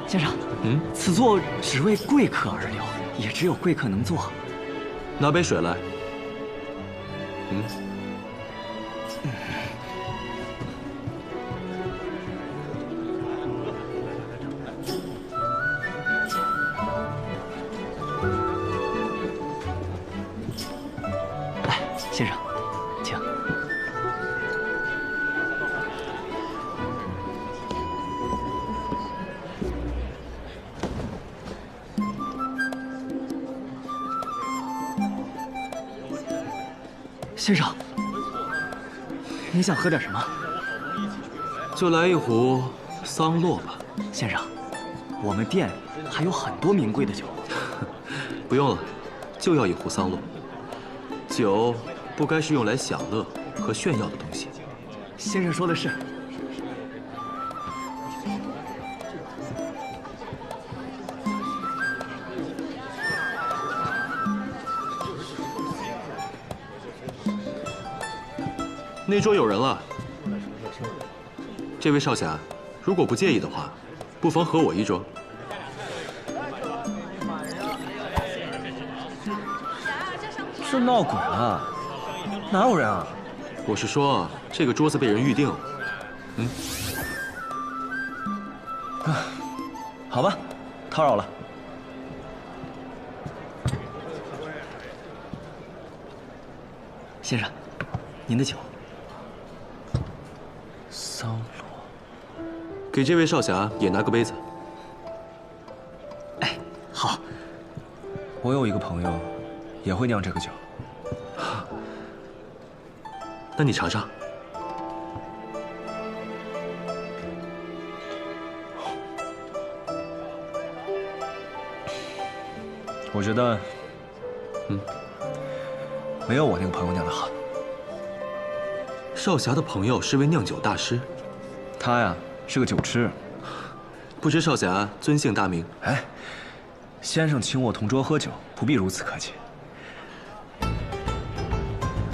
先生，此座只为贵客而留，也只有贵客能坐。拿杯水来。来，先生，请。先生，你想喝点什么？就来一壶桑洛吧。先生，我们店还有很多名贵的酒。不用了，就要一壶桑洛。酒不该是用来享乐和炫耀的东西。先生说的是。那桌有人了。这位少侠，如果不介意的话，不妨和我一桌。这闹鬼了，哪有人啊？我是说，这个桌子被人预定了。好吧，叨扰了。先生，您的酒。桑罗，给这位少侠也拿个杯子。哎，好。我有一个朋友，也会酿这个酒。那你尝尝。我觉得，没有我那个朋友酿的好。少侠的朋友是位酿酒大师，他呀是个酒痴。不知少侠尊姓大名？哎，先生请我同桌喝酒，不必如此客气。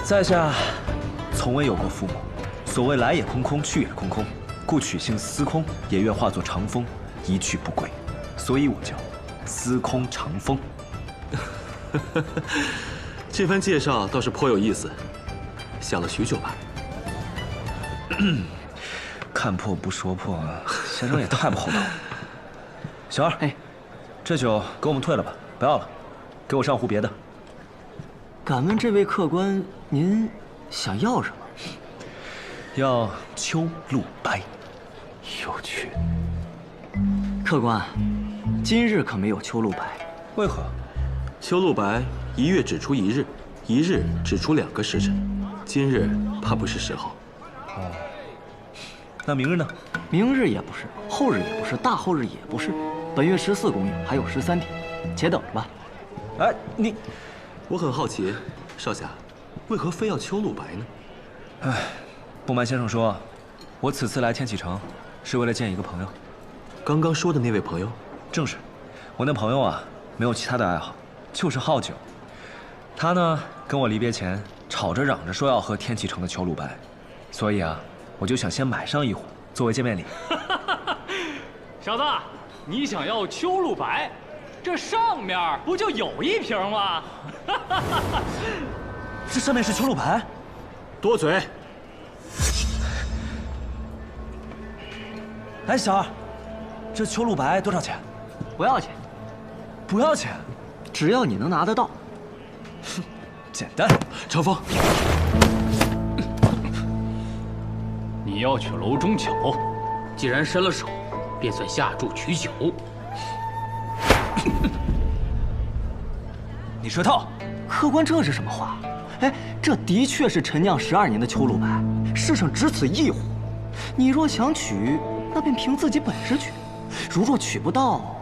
在下从未有过父母，所谓来也空空，去也空空，故取姓司空，也愿化作长风，一去不归，所以我叫司空长风。这番介绍倒是颇有意思，想了许久吧。看破不说破，先生也太不厚道了。小二，哎，这酒给我们退了吧，不要了，给我上壶别的。敢问这位客官，您想要什么？要秋露白。有趣。客官，今日可没有秋露白。为何？秋露白1月只出1日，1日只出2个时辰，今日怕不是时候。哦，那明日呢？明日也不是，后日也不是，大后日也不是。本月14公映，还有13天，且等着吧。哎，你，我很好奇，少侠，为何非要秋露白呢？哎，不瞒先生说，我此次来天启城，是为了见一个朋友。刚刚说的那位朋友，正是，我那朋友啊，没有其他的爱好，就是好酒。他呢，跟我离别前吵着嚷着说要喝天启城的秋露白，所以啊，我就想先买上一壶作为见面礼。小子，你想要秋露白，这上面不就有一瓶吗？这上面是秋露白？多嘴！哎，小二，这秋露白多少钱？不要钱，不要钱，只要你能拿得到。简单。长风，你要去楼中桥，既然伸了手，便算下注取酒。你说套。客官，这是什么话？哎，这的确是陈酿12年的秋露白，世上只此一壶。你若想取，那便凭自己本事取；如若取不到，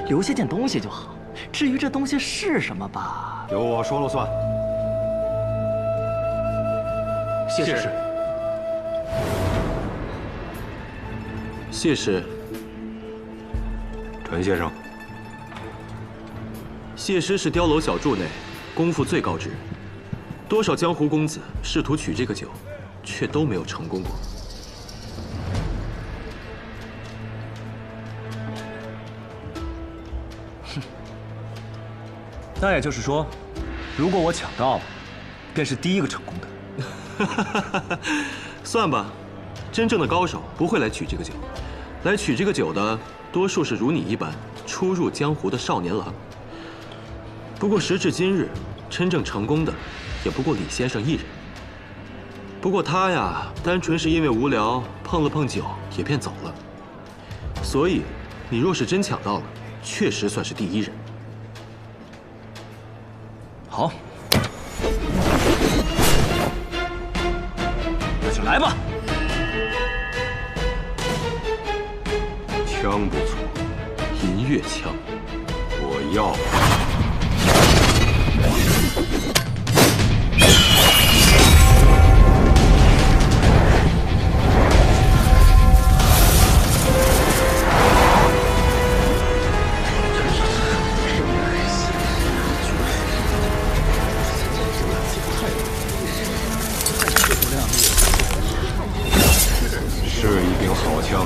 留下件东西就好。至于这东西是什么吧，由我说了算。谢氏，谢氏。陈先生，谢师是碉楼小筑内功夫最高之人，多少江湖公子试图取这个酒，却都没有成功过。那也就是说，如果我抢到了，便是第一个成功的。算吧，真正的高手不会来取这个酒，来取这个酒的多数是如你一般初入江湖的少年郎。不过时至今日，真正成功的也不过李先生一人。不过他呀，单纯是因为无聊碰了碰酒也便走了。所以，你若是真抢到了，确实算是第一人。好，那就来吧。枪不错，银月枪，我要。是一柄好枪，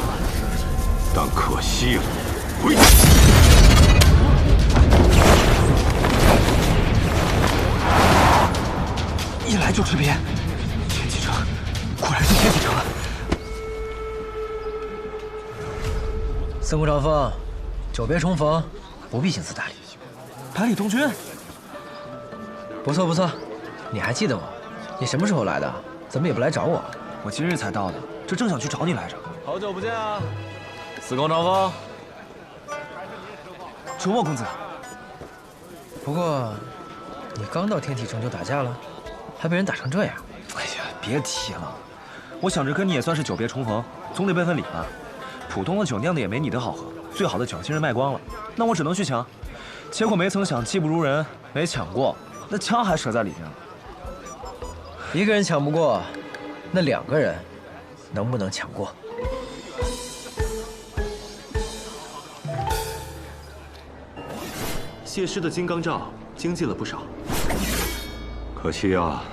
但可惜了。回！一来就吃瘪，天启城果然是天启城啊！司空长风，久别重逢，不必行刺大礼。百里东君，不错不错，你还记得我？你什么时候来的？怎么也不来找我？我今日才到的，这正想去找你来着。好久不见啊，司空长风。楚墨公子，不过，你刚到天启城就打架了，还被人打成这样。哎呀，别提了，我想着跟你也算是久别重逢，总得备份礼吧。普通的酒酿的也没你的好喝，最好的酒今日卖光了，那我只能去抢。结果没曾想技不如人，没抢过，那枪还折在里面了。一个人抢不过，那2个人能不能抢过？谢师的金刚罩精进了不少，可惜啊，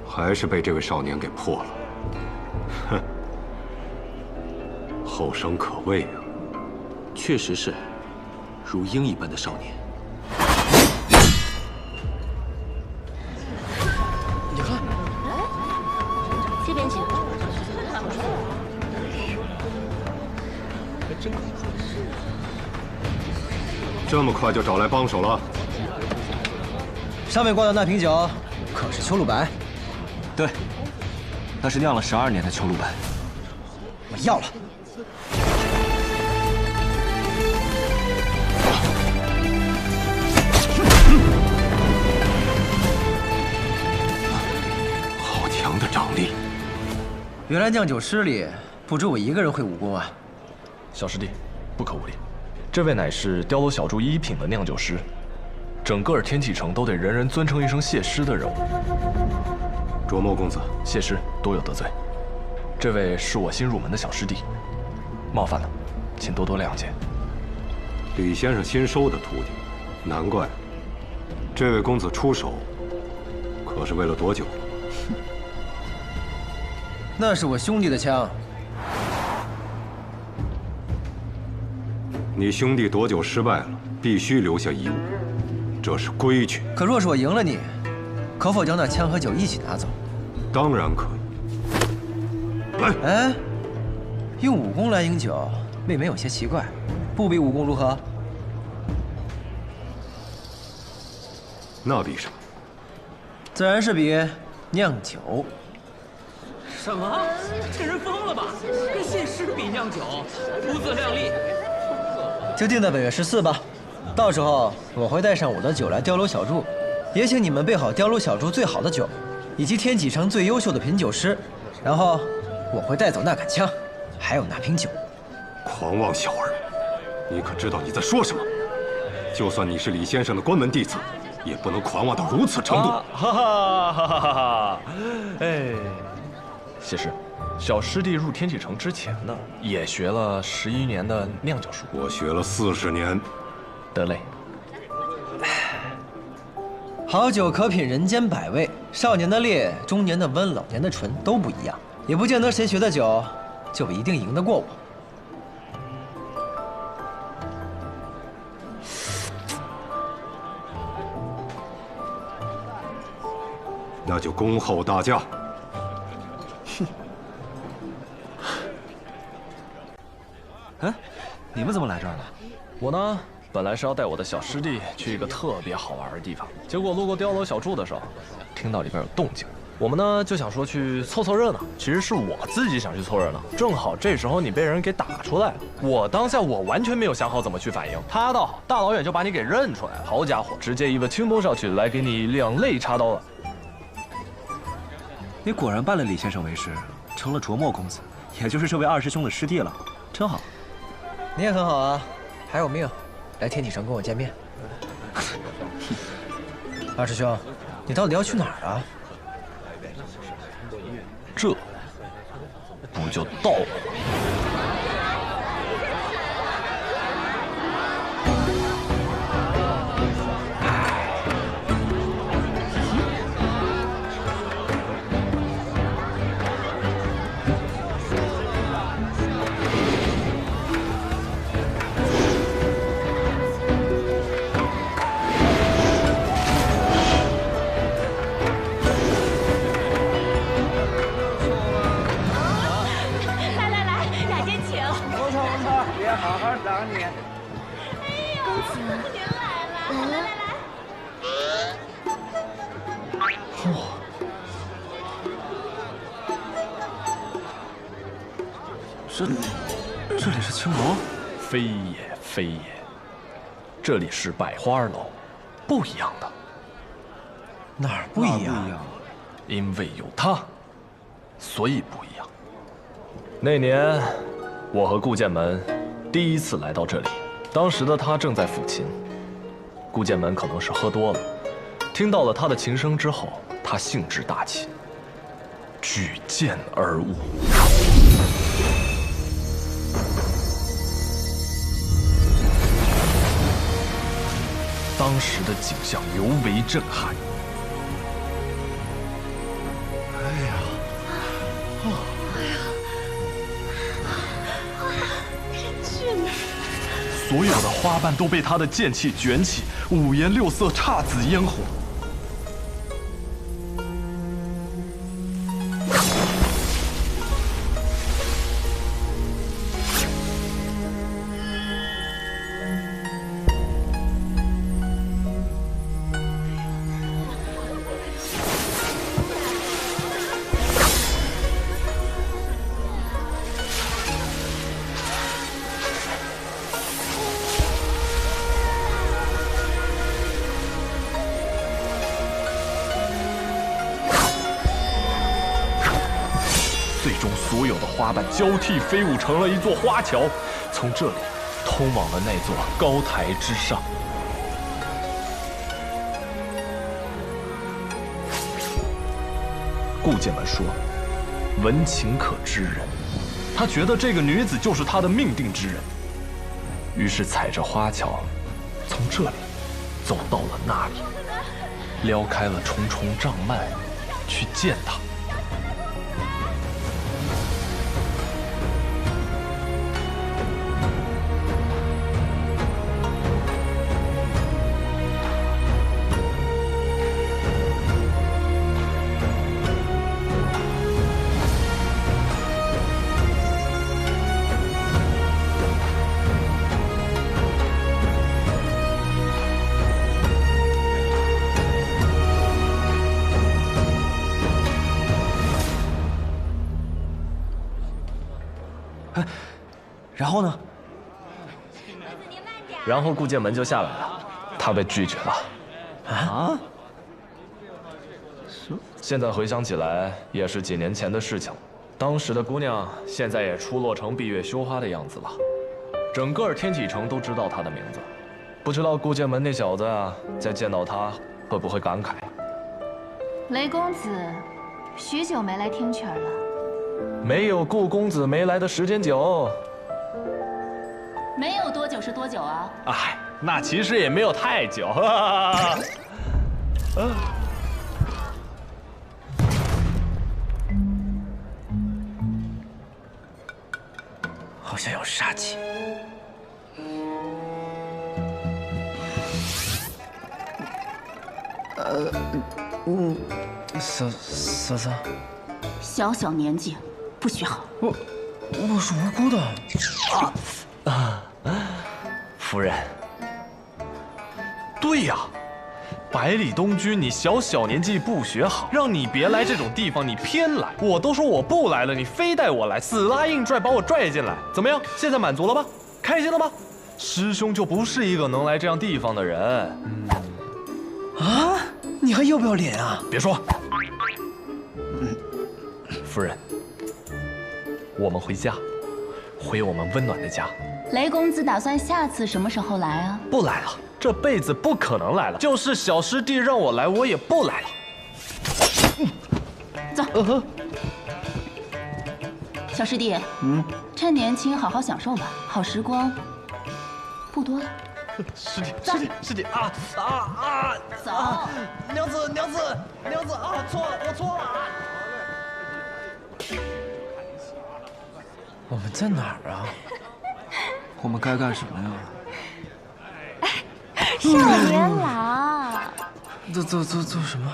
还是被这位少年给破了。哼，后生可畏啊！确实是如鹰一般的少年。你看，边请。这么快就找来帮手了？上面挂的那瓶酒，可是秋露白？对，那是酿了12年的秋露白。我要了。好强的掌力！原来酿酒师里不止我一个人会武功啊！小师弟，不可无礼，这位乃是碉楼小筑1品的酿酒师，整个天启城都得人人尊称一声谢师的人物。卓墨公子，谢师多有得罪，这位是我新入门的小师弟，冒犯了，请多多谅解。李先生新收的徒弟，难怪。这位公子出手，可是为了夺酒。那是我兄弟的枪。你兄弟夺酒失败了，必须留下遗物，这是规矩。可若是我赢了你，可否将那枪和酒一起拿走？当然可以。来，哎，用武功来赢酒，未免有些奇怪。不比武功如何？那比什么？自然是比酿酒。什么？这人疯了吧？跟谢师比酿酒，不自量力。就定在本月14吧，到时候我会带上我的酒来碉楼小筑，也请你们备好碉楼小筑最好的酒，以及天启城最优秀的品酒师，然后我会带走那杆枪，还有那瓶酒。狂妄小儿，你可知道你在说什么？就算你是李先生的关门弟子，也不能狂妄到如此程度。哈哈哈哈哈！哎，谢师。小师弟入天启城之前呢，也学了11年的酿酒术。我学了40年。得嘞。好酒可品人间百味，少年的烈，中年的温，老年的醇都不一样，也不见得谁学的酒就一定赢得过我。那就恭候大驾。哎，你们怎么来这儿了？我呢，本来是要带我的小师弟去一个特别好玩的地方，结果路过碉楼小筑的时候，听到里边有动静。我们呢就想说去凑凑热闹，其实是我自己想去凑热闹，正好这时候你被人给打出来了。我当下完全没有想好怎么去反应，他倒好，大老远就把你给认出来了。好家伙，直接一个轻拨上去，来给你2肋插刀了。你果然拜了李先生为师，成了卓墨公子，也就是这位二师兄的师弟了，真好。你也很好啊，还有命，来天启城跟我见面。二师兄，你到底要去哪儿啊？这不就到了吗？这里是青楼？非也非也，这里是百花楼，不一样的。哪儿不一样？因为有他，所以不一样。那年，我和顾剑门第一次来到这里，当时的他正在抚琴。顾剑门可能是喝多了，听到了他的琴声之后，他兴致大起，举剑而舞。当时的景象尤为震撼。所有的花瓣都被他的剑气卷起，五颜六色，姹紫嫣红。最终所有的花瓣交替飞舞成了一座花桥，从这里通往了那座高台之上。顾剑门说：“闻情可知人。”他觉得这个女子就是他的命定之人，于是踩着花桥，从这里走到了那里，撩开了重重帐幔，去见她。然后呢？然后顾剑门就下来了，他被拒绝了。啊？现在回想起来，也是几年前的事情。当时的姑娘现在也出落成闭月羞花的样子了，整个天启城都知道她的名字。不知道顾剑门那小子啊，在见到她会不会感慨？雷公子，许久没来听曲儿了。没有顾公子没来的时间久。没有多久是多久啊？哎，那其实也没有太久。好像有杀气。嫂子，小小年纪，不学好。我是无辜的。夫人，对呀，百里东君，你小小年纪不学好，让你别来这种地方，你偏来。我都说我不来了，你非带我来，死拉硬拽把我拽进来，怎么样？现在满足了吧？开心了吧？师兄就不是一个能来这样地方的人。啊？你还要不要脸啊？别说。夫人，我们回家，回我们温暖的家。雷公子打算下次什么时候来啊？不来了，这辈子不可能来了。就是小师弟让我来，我也不来了。走。小师弟，趁年轻好好享受吧，好时光不多了。师弟，走师弟啊！走。娘子啊！错了，我错了。我们在哪儿啊？我们该干什么呀？少年郎，做什么？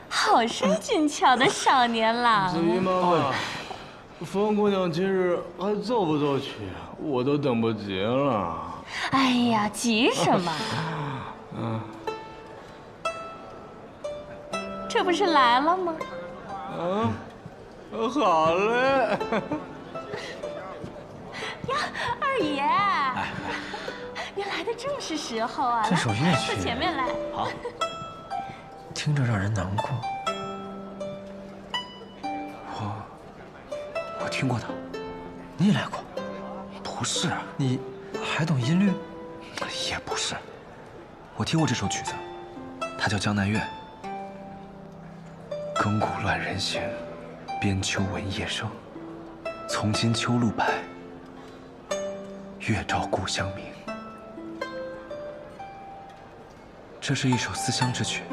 好生俊俏的少年郎。子怡妈妈，风姑娘今日还奏不奏曲？我都等不及了。哎呀，急什么？这不是来了吗？好嘞。呀，二爷，您来的正是时候啊！这首乐曲坐前面来。好。听着让人难过。我听过他。你也来过？不是，你还懂音律？也不是。我听过这首曲子，它叫《江南月》。亘古乱人心，边秋闻夜声。从今秋露白，月照故乡明。这是一首思乡之曲。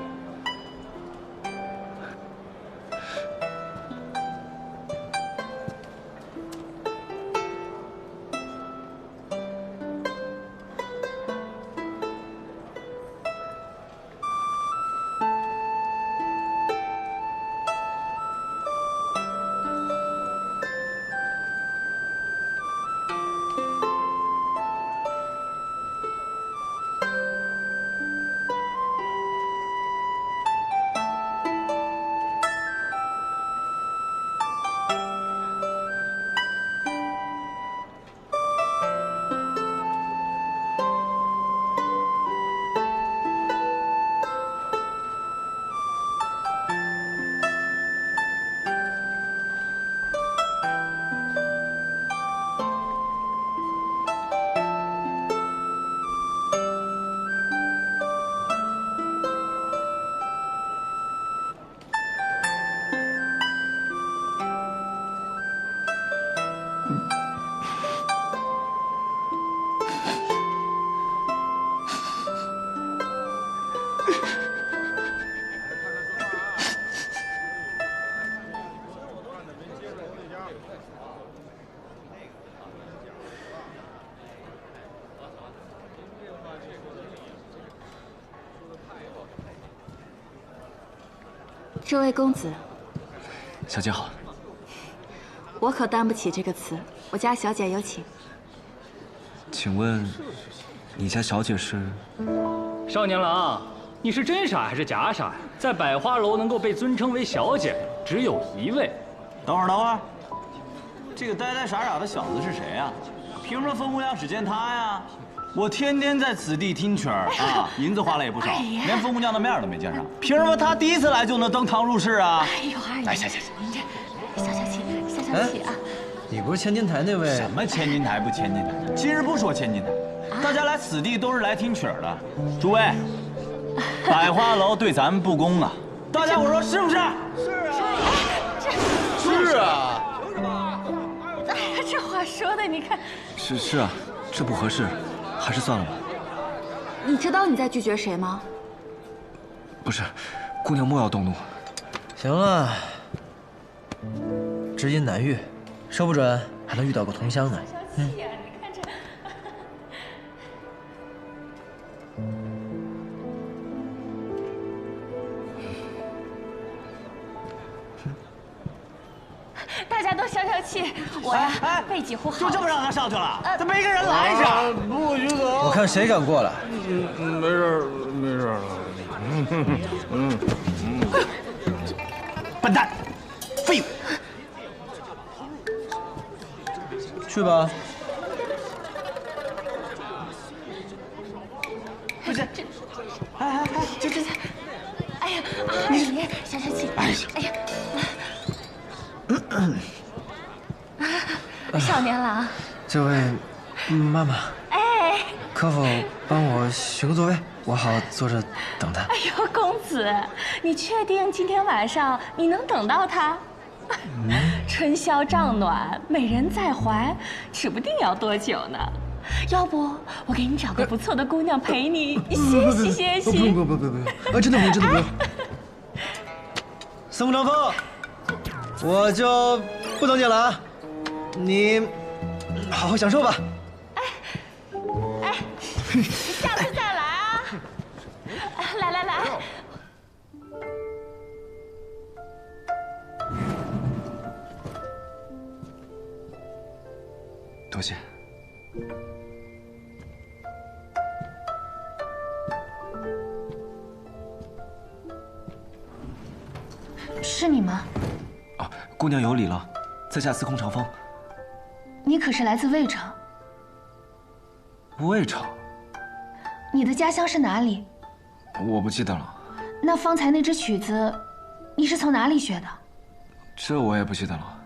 这位公子，小姐好。我可担不起这个词，我家小姐有请。请问，你家小姐是？少年郎，你是真傻还是假傻呀？在百花楼能够被尊称为小姐，只有一位。等会儿，这个呆呆傻傻的小子是谁呀？凭什么风姑娘只见他呀？我天天在此地听曲儿啊，银子花了也不少，连风姑娘的面都没见上。凭什么他第一次来就能登堂入室啊？哎呦，二爷，哎，行，您这消气啊！你不是千金台那位？什么千金台不千金台？今日不说千金台，大家来此地都是来听曲儿的。诸位，百花楼对咱们不公啊！大家伙说是不是？是啊。哎呀，这话说的，你看。是啊，这不合适，还是算了吧。你知道你在拒绝谁吗？不是，姑娘莫要动怒。行了，知音难遇，说不准还能遇到个同乡呢。你看这。大家都消气，我呀备几壶好。就这么让他上去了？他没个人拦上。不许走！我看谁敢过来。没事了。笨蛋，废物！去吧。不是，这，哎呀，二爷消气。哎呀。少年郎，这位妈妈，哎，可否帮我寻个座位，我好坐着等他？哎呦，公子，你确定今天晚上你能等到他？春宵帐暖，美人在怀，指不定要多久呢。要不我给你找个不错的姑娘陪你歇息歇息。不用，真的不用。四目长风，我就不等你了啊，你好好享受吧。哎，下次再来啊！来。多谢。是你吗？啊，姑娘有礼了，在下司空长风。你可是来自魏城？魏城？你的家乡是哪里？我不记得了。那方才那支曲子，你是从哪里学的？这我也不记得了。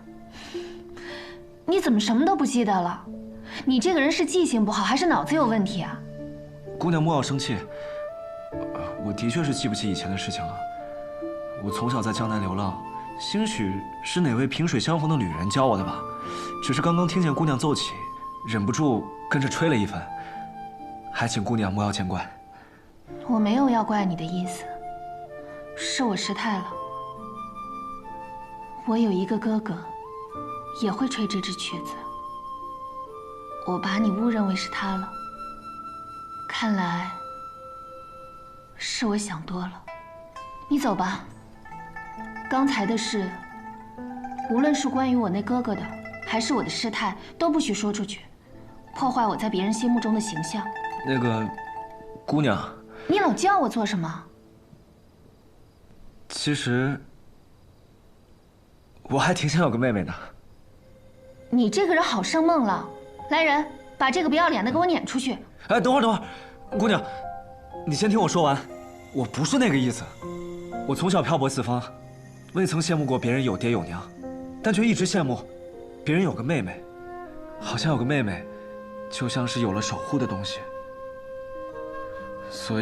你怎么什么都不记得了？你这个人是记性不好，还是脑子有问题啊？姑娘莫要生气，我的确是记不起以前的事情了。我从小在江南流浪，兴许是哪位萍水相逢的旅人教我的吧。只是刚刚听见姑娘奏起，忍不住跟着吹了一番，还请姑娘莫要见怪。我没有要怪你的意思，是我失态了。我有一个哥哥，也会吹这支曲子。我把你误认为是他了，看来是我想多了。你走吧。刚才的事，无论是关于我那哥哥的，还是我的失态，都不许说出去，破坏我在别人心目中的形象。那个，姑娘，你老叫我做什么？其实我还挺想有个妹妹的。你这个人好生梦了。来人，把这个不要脸的给我撵出去！哎，等会儿，姑娘，你先听我说完。我不是那个意思。我从小漂泊四方，未曾羡慕过别人有爹有娘，但却一直羡慕别人有个妹妹。好像有个妹妹，就像是有了守护的东西。所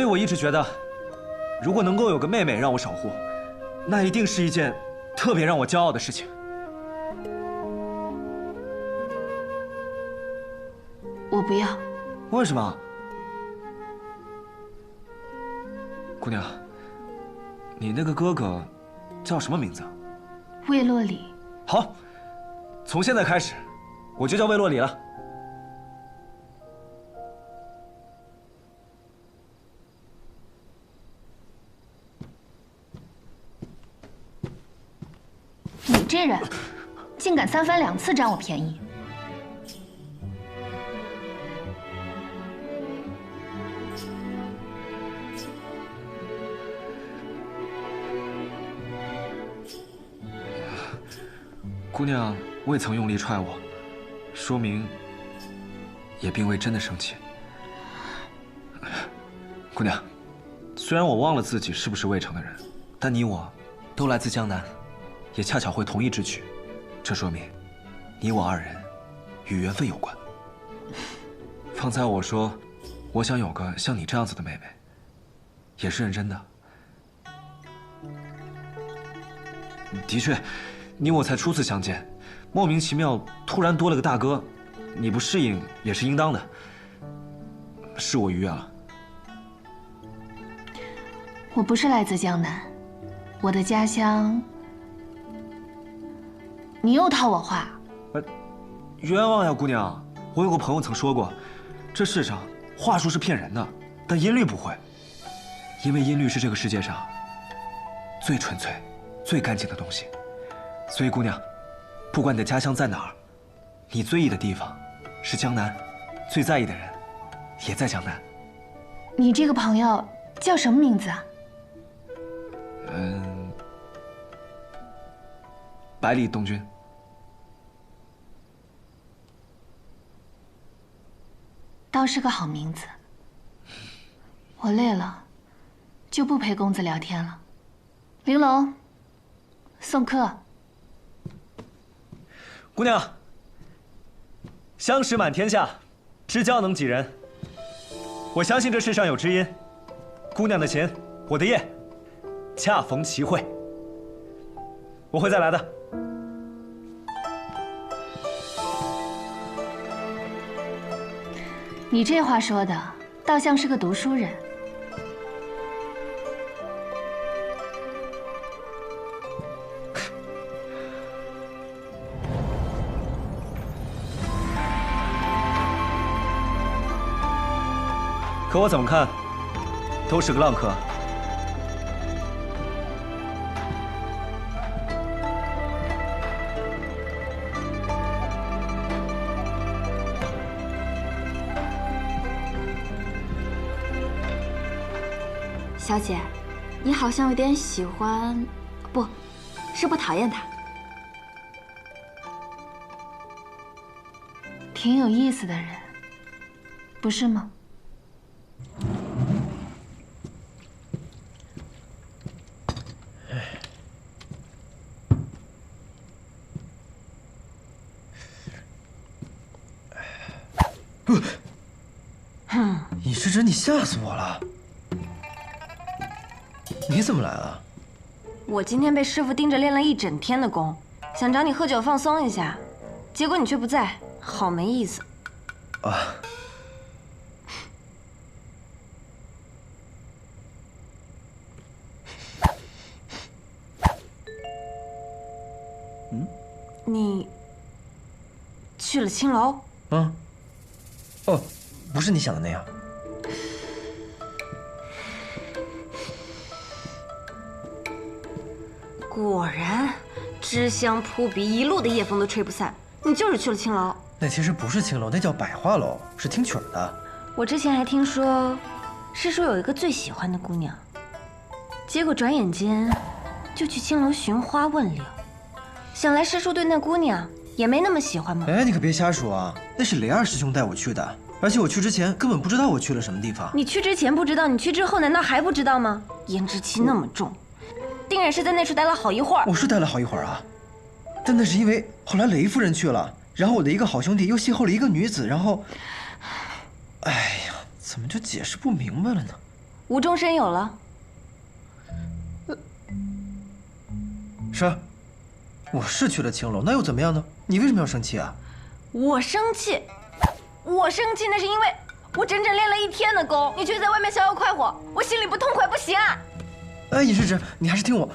以我一直觉得，如果能够有个妹妹让我守护，那一定是一件特别让我骄傲的事情。我不要。为什么？姑娘，你那个哥哥叫什么名字？魏洛里。好，从现在开始，我就叫魏洛里了。你这人，竟敢三番两次占我便宜！姑娘未曾用力踹我，说明也并未真的生气。姑娘，虽然我忘了自己是不是渭城的人，但你我都来自江南，也恰巧会同一支曲，这说明你我二人与缘分有关。方才我说我想有个像你这样子的妹妹，也是认真的。的确，你我才初次相见，莫名其妙突然多了个大哥，你不适应也是应当的。是我逾越了。我不是来自江南，我的家乡……你又套我话。冤枉呀，姑娘！我有个朋友曾说过，这世上话术是骗人的，但音律不会，因为音律是这个世界上最纯粹、最干净的东西。所以，姑娘，不管你的家乡在哪儿，你最意的地方是江南，最在意的人也在江南。你这个朋友叫什么名字啊？百里东君。倒是个好名字。我累了，就不陪公子聊天了。玲珑，送客。姑娘，相识满天下，知交能几人？我相信这世上有知音，姑娘的琴，我的叶，恰逢其会。我会再来的。你这话说的，倒像是个读书人。可我怎么看，都是个浪客。小姐，你好像有点喜欢，不，是不讨厌他。挺有意思的人，不是吗？你是真，你吓死我了！你怎么来了？我今天被师傅盯着练了一整天的功，想找你喝酒放松一下，结果你却不在，好没意思。啊。你去了青楼？嗯。哦，不是你想的那样。果然，脂香扑鼻，一路的夜风都吹不散。你就是去了青楼。那其实不是青楼，那叫百花楼，是听曲儿的。我之前还听说，师叔有一个最喜欢的姑娘，结果转眼间就去青楼寻花问柳。想来师叔对那姑娘也没那么喜欢吗？哎，你可别瞎说啊！那是雷二师兄带我去的，而且我去之前根本不知道我去了什么地方。你去之前不知道，你去之后难道还不知道吗？胭脂气那么重。定然是在那处待了好一会儿。我是待了好一会儿啊，但那是因为后来雷夫人去了，然后我的一个好兄弟又邂逅了一个女子，然后，哎呀，怎么就解释不明白了呢？无中生有了。是，我是去了青楼，那又怎么样呢？你为什么要生气啊？我生气那是因为我整整练了1天的功，你却在外面逍遥快活，我心里不痛快，不行啊！哎，尹世直，你还是听我。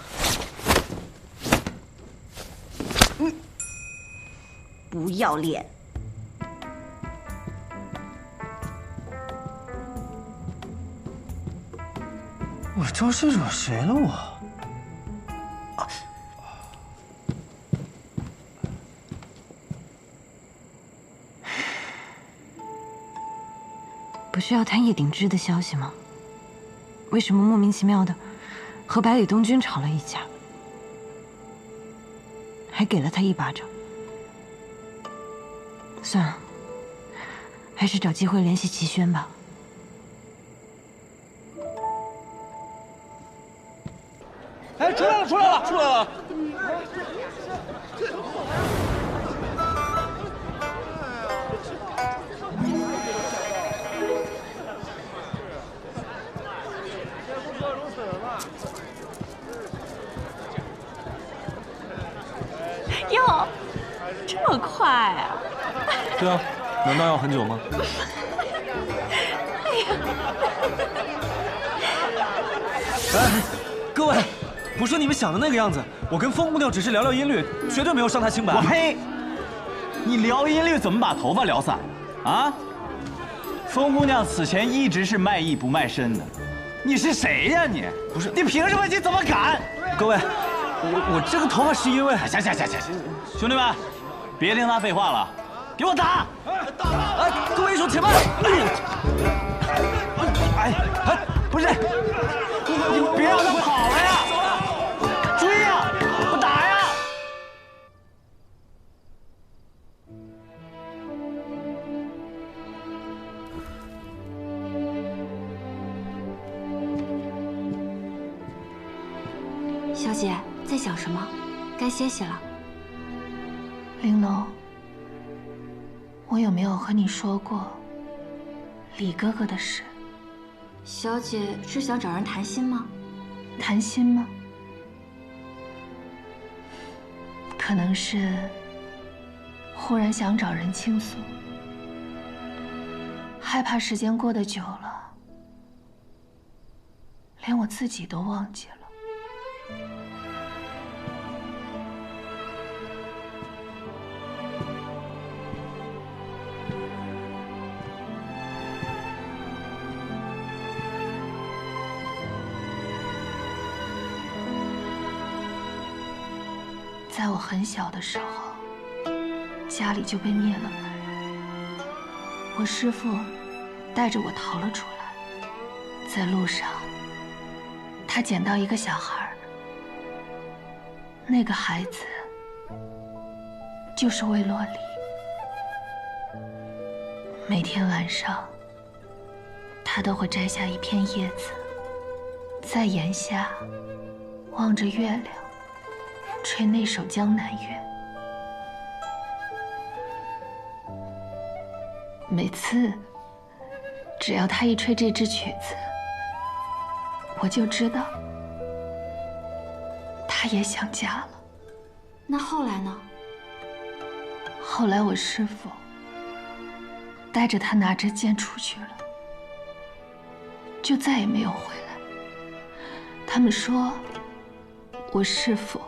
不要脸！我招谁惹谁了我？不是要谈叶鼎之的消息吗？为什么莫名其妙的和百里东君吵了一架，还给了他1巴掌？算了，还是找机会联系齐轩吧。哎，出来了，出来了，出来了！哟，这么快啊！对啊，难道要很久吗？哎，各位，不是你们想的那个样子。我跟风姑娘只是聊聊音律，绝对没有伤她清白。我呸！你聊音律怎么把头发聊散？啊？风姑娘此前一直是卖艺不卖身的，你是谁呀你？不是，你凭什么？你怎么敢？各位，我这个头发是因为……行，兄弟们，别听他废话了，给我打！哎，各位英雄且慢！哎，不是，你别让他跑了呀！追呀，不打呀！小姐在想什么？该歇息了。玲珑，我有没有和你说过李哥哥的事？小姐是想找人谈心吗？谈心吗？可能是忽然想找人倾诉，害怕时间过得久了，连我自己都忘记了。在我很小的时候，家里就被灭了门。我师父带着我逃了出来，在路上，他捡到一个小孩，那个孩子就是魏洛离。每天晚上，他都会摘下一片叶子，在檐下望着月亮，吹那首《江南月》。每次，只要他一吹这支曲子，我就知道他也想家了。那后来呢？后来我师父带着他拿着剑出去了，就再也没有回来。他们说，我师父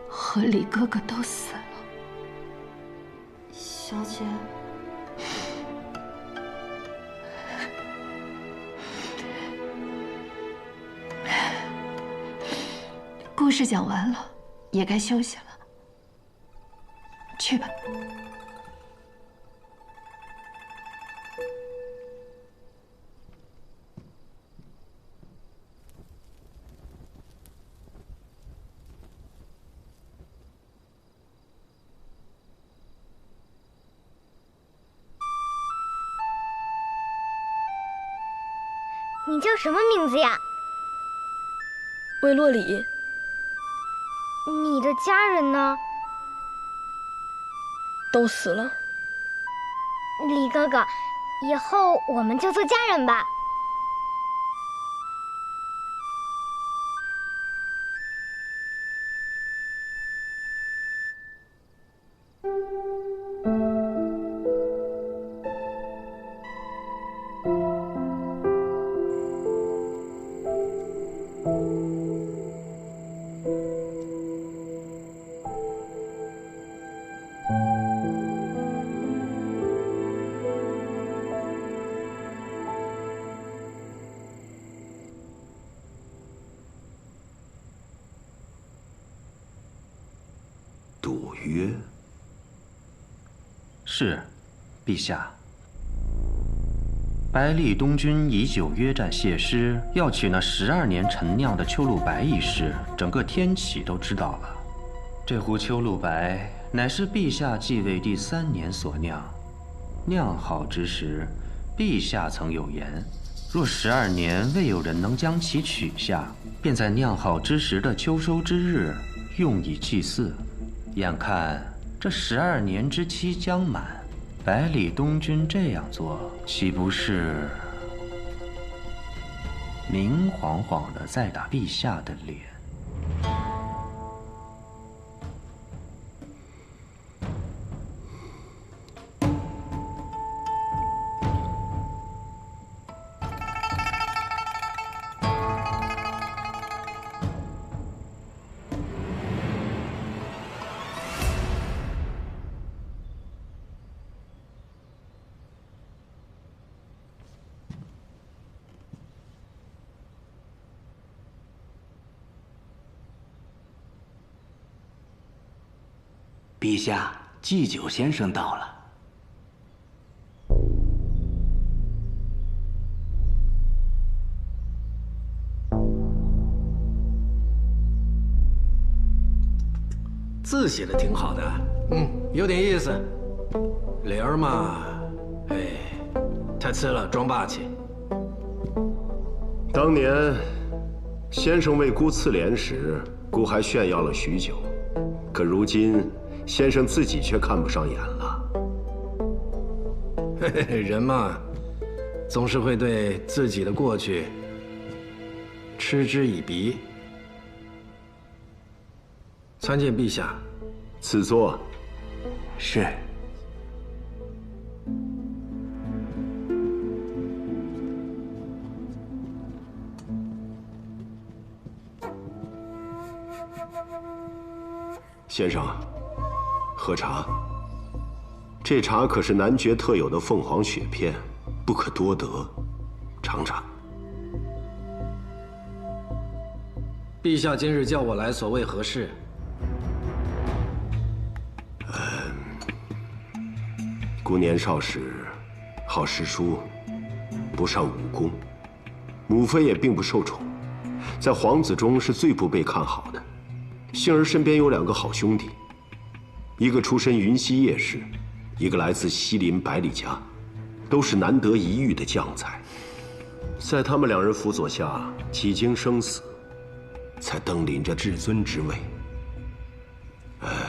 和李哥哥都死了。小姐，故事讲完了，也该休息了。去吧。你叫什么名字呀？魏洛里。你的家人呢？都死了。李哥哥，以后我们就做家人吧。约。是，陛下。百里东军以酒约战谢师，要取那12年陈酿的秋露白一事，整个天启都知道了。这壶秋露白乃是陛下继位第3年所酿，酿好之时，陛下曾有言：若12年未有人能将其取下，便在酿好之时的秋收之日，用以祭祀。眼看这12年之期将满，百里东军这样做，岂不是明晃晃的在打陛下的脸？陛下，祭酒先生到了。字写的挺好的，有点意思。脸儿嘛，太次了，装霸气。当年先生为姑赐联时，姑还炫耀了许久，可如今先生自己却看不上眼了。人嘛，总是会对自己的过去嗤之以鼻。参见陛下。赐座。是。先生，喝茶。这茶可是男爵特有的凤凰雪片，不可多得，尝尝。陛下今日叫我来，所谓何事？姑年少时好诗书，不善武功，母妃也并不受宠，在皇子中是最不被看好的。幸而身边有2个好兄弟，一个出身云溪叶氏，一个来自西林百里家，都是难得一遇的将才。在他们2人辅佐下，几经生死，才登临着至尊之位。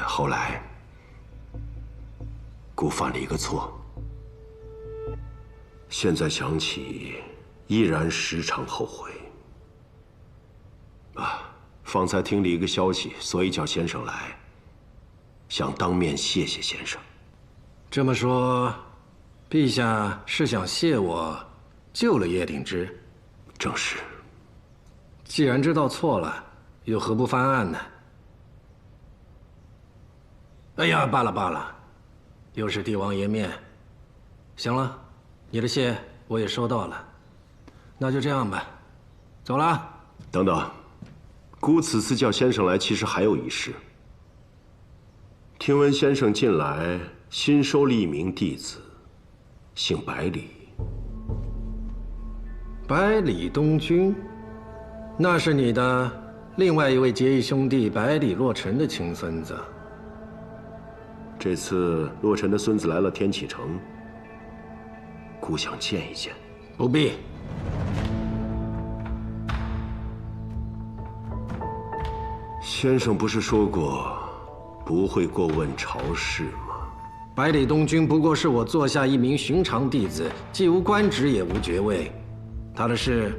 后来姑犯了一个错，现在想起，依然时常后悔。方才听了一个消息，所以叫先生来，想当面谢谢先生。这么说，陛下是想谢我救了叶鼎之？正是。既然知道错了，又何不翻案呢？哎呀，罢了罢了，又是帝王颜面。行了，你的谢我也收到了，那就这样吧，走了。等等。姑此次叫先生来，其实还有一事。听闻先生近来新收了1名弟子，姓百里。百里东军，那是你的另外一位结义兄弟百里洛尘的亲孙子。这次洛尘的孙子来了天启城，姑想见一见。不必。先生不是说过不会过问朝事吗？百里东军不过是我座下一名寻常弟子，既无官职也无爵位，他的事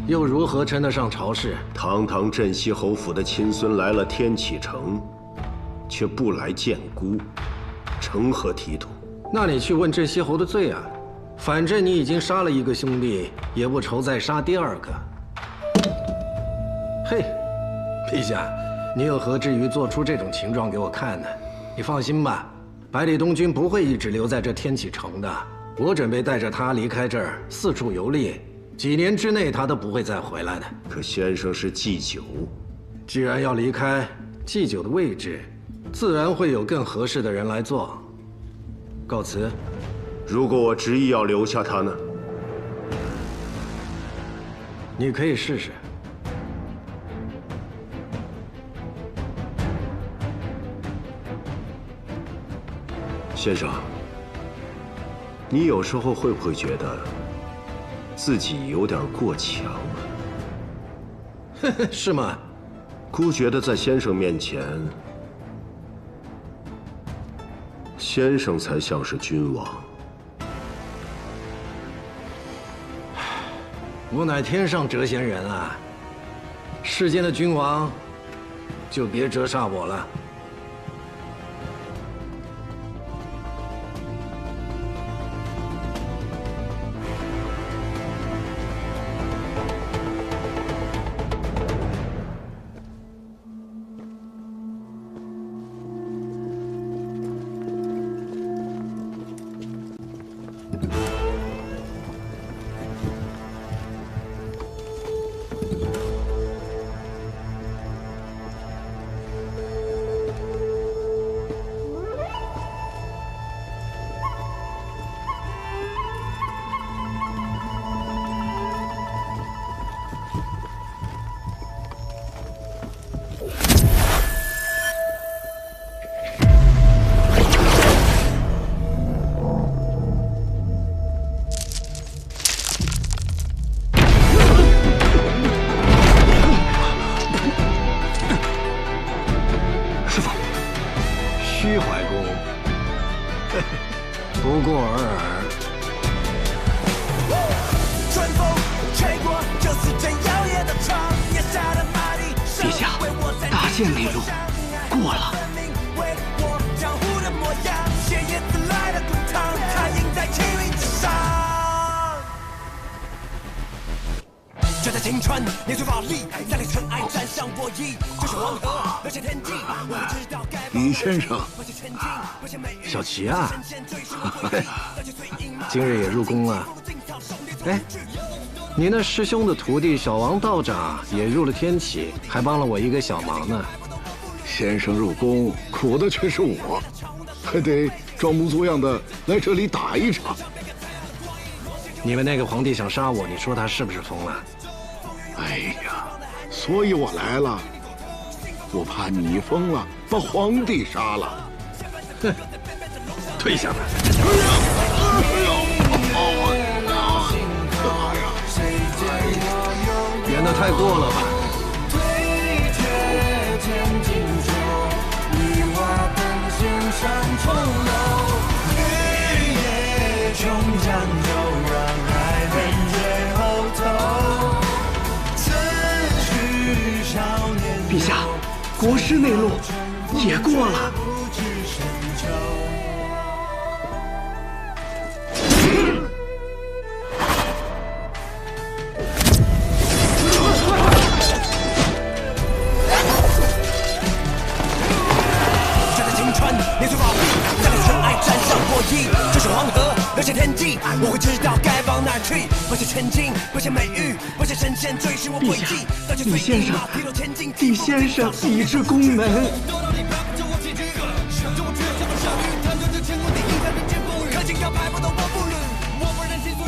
又如何称得上朝事？堂堂镇西侯府的亲孙来了天启城，却不来见姑，成何体统？那你去问镇西侯的罪啊！反正你已经杀了1个兄弟，也不愁再杀第2个。嘿。陛下，你又何至于做出这种情状给我看呢？你放心吧，百里东军不会一直留在这天启城的。我准备带着他离开这儿，四处游历，几年之内他都不会再回来的。可先生是祭酒，既然要离开，祭酒的位置自然会有更合适的人来做。告辞。如果我执意要留下他呢？你可以试试。先生，你有时候会不会觉得自己有点过强啊？是吗？姑觉得在先生面前，先生才像是君王。我乃天上谪仙人啊，世间的君王，就别折煞我了。虚怀公，不过尔尔。春风吹过，就是最摇曳的床，野下的马力。陛下，大限内路过了。为我江湖的模样，写叶子来的滚烫，它印在青云之上。就在青春，年岁华丽，三里尘埃沾上我衣，就是黄河，流向天际。我知道该。李先生，小齐啊，今日也入宫了。哎，你那师兄的徒弟小王道长也入了天启，还帮了我一个小忙呢。先生入宫，苦的却是我，还得装模作样的来这里打一场。你们那个皇帝想杀我，你说他是不是疯了？哎呀，所以我来了。我怕你疯了，把皇帝杀了。哼，退下来！远得太过了吧？陛下，国师内路也过了。就在青春，年岁华丽，三里尘埃沾上我衣，这是黄河，流向天际。我会知道该往哪儿去，不是千金，不是美玉，不是神仙追寻我轨迹。李先生，李先生已至宫门。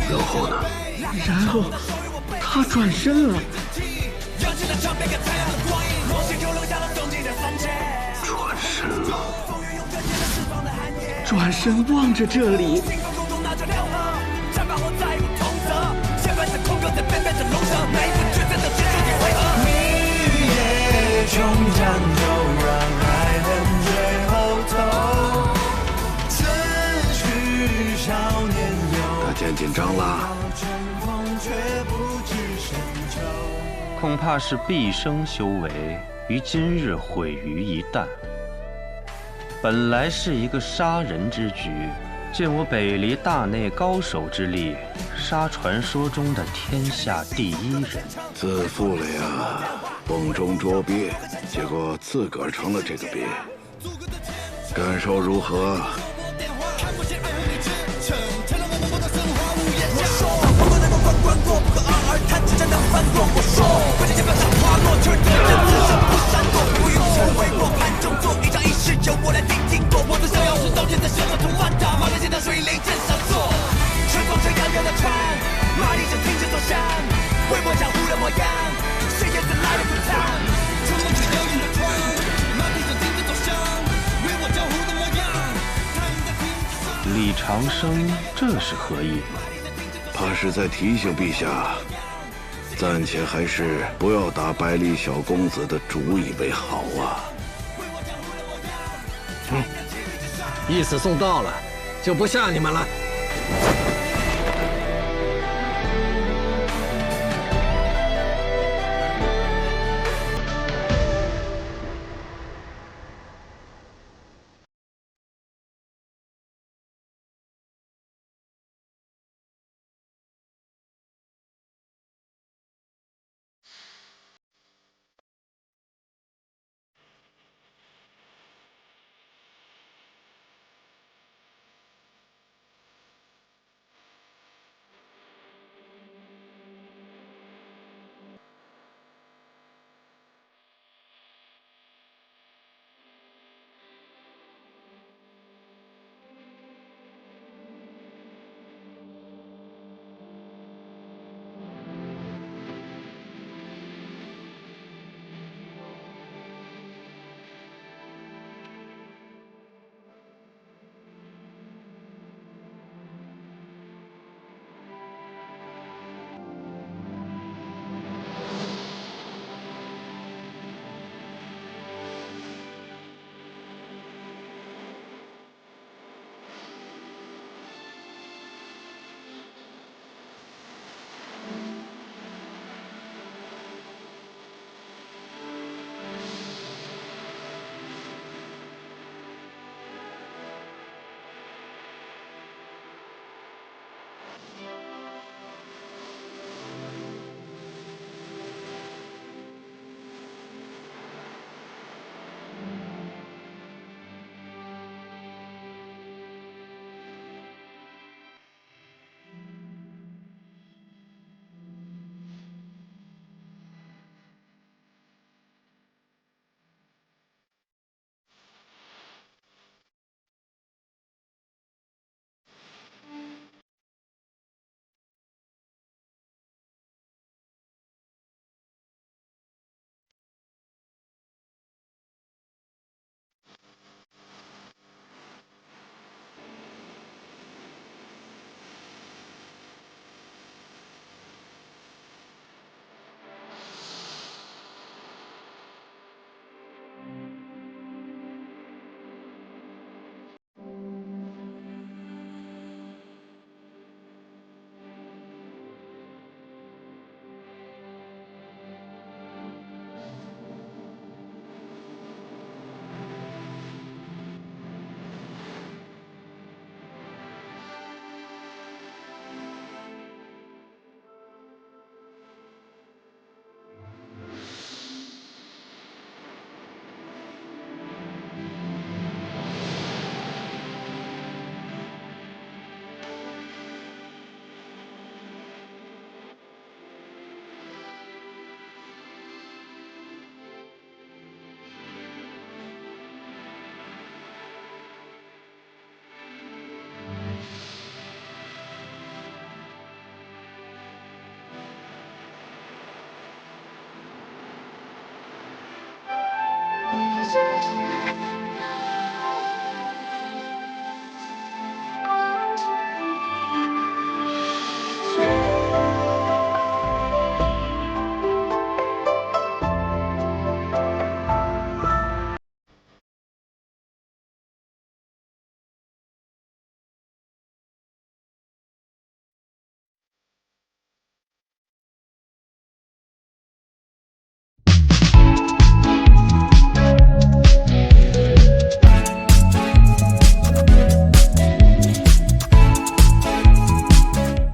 然后呢？然后他转身了。转身望着这里。他见紧张了。恐怕是毕生修为于今日毁于一旦。本来是一个杀人之局，见我北离大内高手之力，杀传说中的天下第一人，自负了呀！瓮中捉鳖，结果自个儿成了这个鳖，感受如何？长生，这是何意？怕是在提醒陛下，暂且还是不要打百里小公子的主意为好啊。意思送到了，就不吓你们了。